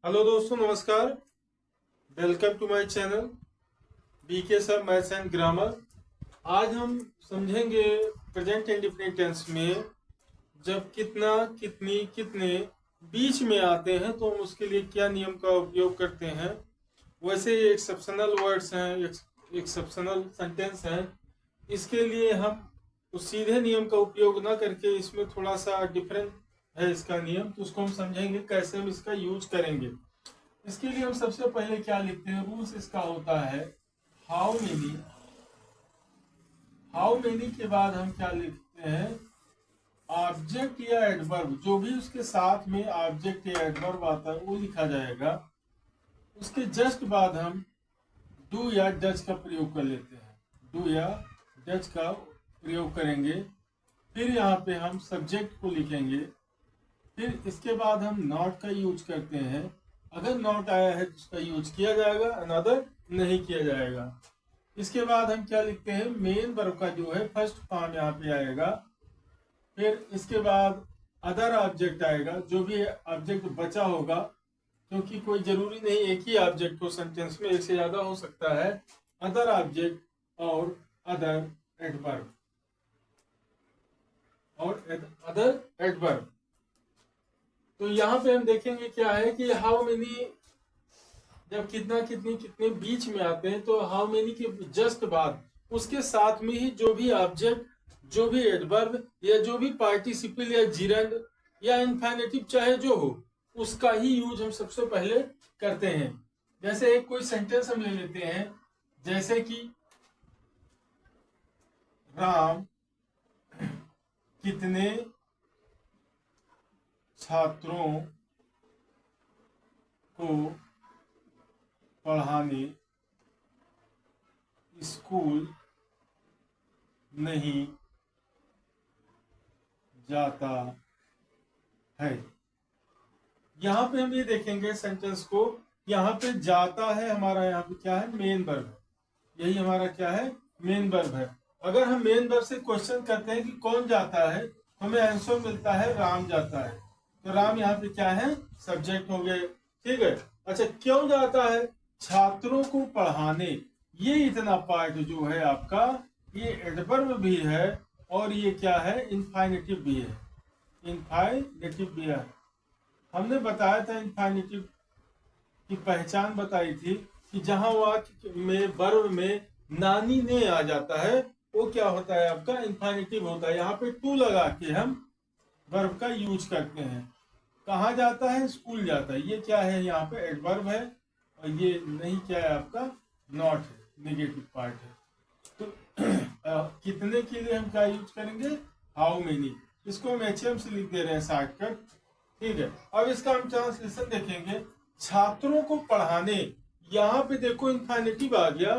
Hello दोस्तों, नमस्कार। Welcome to my channel BK sir maths and grammar. आज हम समझेंगे प्रेजेंट इंडेफिनिट टेंस में जब कितना, कितनी, कितने बीच में आते हैं तो हम उसके लिए क्या नियम का उपयोग करते हैं। वैसे ये एक्सेप्शनल वर्ड्स हैं, एक्सेप्शनल सेंटेंस हैं। इसके लिए हम उस सीधे नियम का उपयोग ना करके इसमें थोड़ा सा डिफरेंट है इसका नियम, तो उसको हम समझेंगे कैसे हम इसका यूज करेंगे। इसके लिए हम सबसे पहले क्या लिखते हैं, रूल्स इसका होता है हाउ मेनी। हाउ मेनी के बाद हम क्या लिखते हैं, ऑब्जेक्ट या एडवर्ब, जो भी उसके साथ में ऑब्जेक्ट या एडवर्ब आता है वो लिखा जाएगा। उसके जस्ट बाद हम डू या डज का प्रयोग कर लेते हैं, डू या डज का प्रयोग करेंगे। फिर यहाँ पे हम सब्जेक्ट को लिखेंगे। फिर इसके बाद हम नॉट का यूज करते हैं। अगर नॉट आया है तो उसका यूज किया जाएगा, अनदर नहीं किया जाएगा। इसके बाद हम क्या लिखते हैं, मेन वर्ब का जो है फर्स्ट फॉर्म यहाँ पे आएगा। फिर इसके बाद अदर ऑब्जेक्ट आएगा, जो भी ऑब्जेक्ट बचा होगा, क्योंकि कोई जरूरी नहीं एक ही ऑब्जेक्ट हो सेंटेंस में, एक से ज्यादा हो सकता है। अदर ऑब्जेक्ट और अदर एडवर्ब अदर एडवर्ब। तो यहाँ पे हम देखेंगे क्या है कि हाउ मेनी, जब कितना, कितनी, कितने बीच में आते हैं तो हाउ मेनी के जस्ट बाद उसके साथ में ही जो भी ऑब्जेक्ट, जो भी एडवर्ब या जो भी पार्टिसिपल या जिरंड या इन्फिनेटिव चाहे जो हो, उसका ही यूज हम सबसे पहले करते हैं। जैसे एक कोई सेंटेंस हम ले लेते हैं, जैसे कि राम कितने छात्रों को पढ़ाने स्कूल नहीं जाता है। यहां पे हम ये देखेंगे सेंटेंस को, यहाँ पे जाता है हमारा, यहाँ पे क्या है, मेन वर्ब है। यही हमारा क्या है, मेन वर्ब है। अगर हम मेन वर्ब से क्वेश्चन करते हैं कि कौन जाता है, हमें आंसर मिलता है राम जाता है। तो राम यहाँ पे क्या है, सब्जेक्ट हो गए। ठीक है। अच्छा, क्यों जाता है, छात्रों को पढ़ाने। ये इतना पार्ट जो है आपका, ये एडवर्ब भी है और ये क्या है, इन्फाइनेटिव भी है। इन्फाइनेटिव भी है। हमने बताया था इन्फाइनेटिव की पहचान बताई थी कि जहां वाक्य में वर्ब में नानी ने आ जाता है, वो क्या होता है, आपका इन्फाइनेटिव होता है। यहाँ पे टू लगा के हम वर्ब का यूज करते हैं। कहाँ जाता है, स्कूल जाता है। ये क्या है, यहाँ पे एडवर्ब है और ये नहीं क्या है, आपका नॉट है, नेगेटिव पार्ट है। तो कितने के लिए हम क्या यूज करेंगे, हाउ मेनी। इसको हम एचएम से लिख दे रहे हैं शॉर्टकट। ठीक है। अब इसका हम ट्रांसलेशन देखेंगे, छात्रों को पढ़ाने। यहाँ पे देखो इन्फिनेटिव आ गया।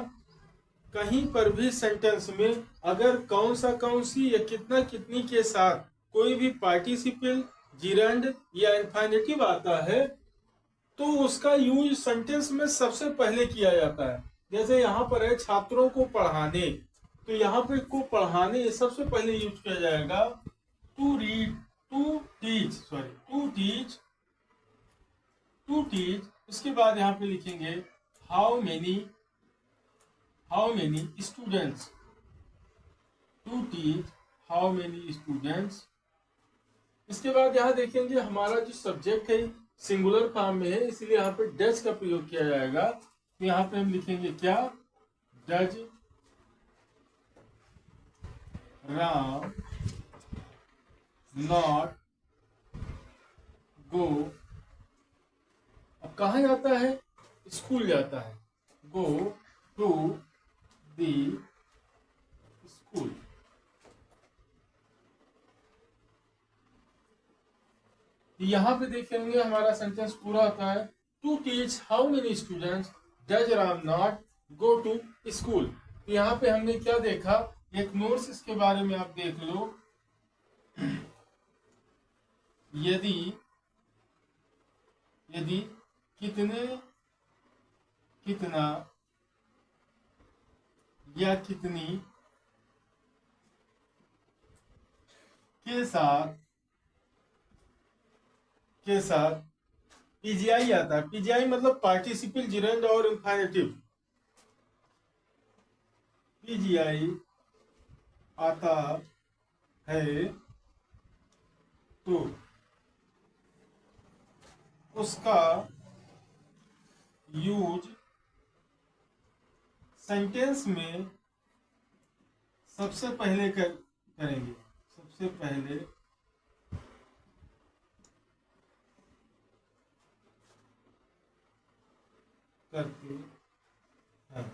कहीं पर भी सेंटेंस में अगर कौन सा, कौन सी या कितना, कितनी के साथ कोई भी पार्टिसिपल, जिरंड या इन्फिनेटिव आता है तो उसका यूज सेंटेंस में सबसे पहले किया जाता है। जैसे यहाँ पर है छात्रों को पढ़ाने, तो यहाँ पे को पढ़ाने सबसे पहले यूज किया जाएगा। To read, to teach, sorry, to teach. इसके बाद यहाँ पे लिखेंगे how many students, to teach how many students. इसके बाद यहाँ देखेंगे हमारा जो सब्जेक्ट है सिंगुलर फॉर्म में है, इसलिए यहाँ पे डज का प्रयोग किया जाएगा। तो यहाँ पे हम लिखेंगे क्या, डज राम नॉट गो। अब कहाँ जाता है, स्कूल जाता है, गो टू दी स्कूल। यहाँ पे देखेंगे हमारा सेंटेंस पूरा होता है, to teach how many students does Ram not go to school. यहाँ पे हमने क्या देखा, एक नोट्स इसके बारे में आप देख लो। यदि यदि कितने, कितना या कितनी के साथ पीजीआई आता है। पीजीआई मतलब पार्टिसिपल जिरेंड और इंफाइनेटिव। पीजीआई आता है तो उसका यूज सेंटेंस में सबसे पहले करेंगे, सबसे पहले करते हैं।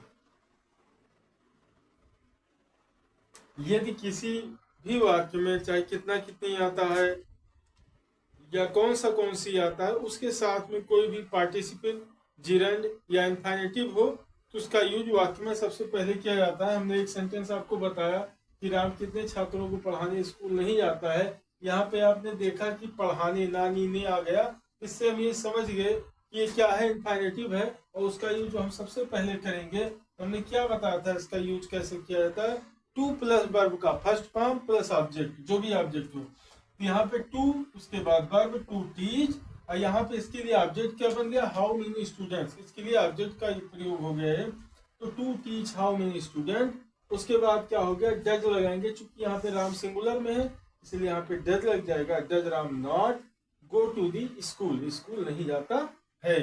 यदि किसी भी वाक्य में चाहे कितना कितनी आता है या कौन सी आता है, उसके साथ में कोई भी पार्टिसिपल जिरेंड या इन्फिनेटिव हो तो उसका यूज वाक्य में सबसे पहले किया जाता है। हमने एक सेंटेंस आपको बताया कि राम कितने छात्रों को पढ़ाने स्कूल नहीं जाता है। यहाँ पे आपने देखा कि पढ़ाने नानी ने आ गया, इससे हम ये समझ गए कि ये क्या है, इन्फिनेटिव है और उसका यूज हम सबसे पहले करेंगे। हमने क्या बताया था इसका यूज कैसे किया जाता है, टू प्लस वर्ब का फर्स्ट फॉर्म प्लस ऑब्जेक्ट, जो भी ऑब्जेक्ट हो। यहाँ पे टू, उसके बाद वर्ब टू टीच, और यहाँ पे इसके लिए ऑब्जेक्ट क्या बन गया, हाउ मेनी स्टूडेंट्स, इसके लिए ऑब्जेक्ट का प्रयोग हो गया है। तो to teach how many student, उसके बाद क्या हो गया, डज लगाएंगे, चूंकि यहाँ पे राम सिंगुलर में है इसलिए यहाँ पे डज लग जाएगा। Does Ram not go to the school, school नहीं जाता है।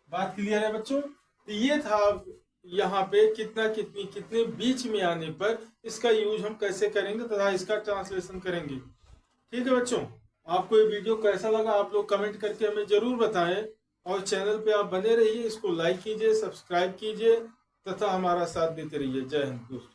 बात क्लियर है बच्चों? तो ये था यहाँ पे कितना कितनी कितने बीच में आने पर इसका यूज हम कैसे करेंगे तथा इसका ट्रांसलेशन करेंगे। ठीक है बच्चों, आपको ये वीडियो कैसा लगा आप लोग कमेंट करके हमें जरूर बताएं, और चैनल पे आप बने रहिए, इसको लाइक कीजिए, सब्सक्राइब कीजिए तथा हमारा साथ देते रहिए। जय हिंद दोस्तों।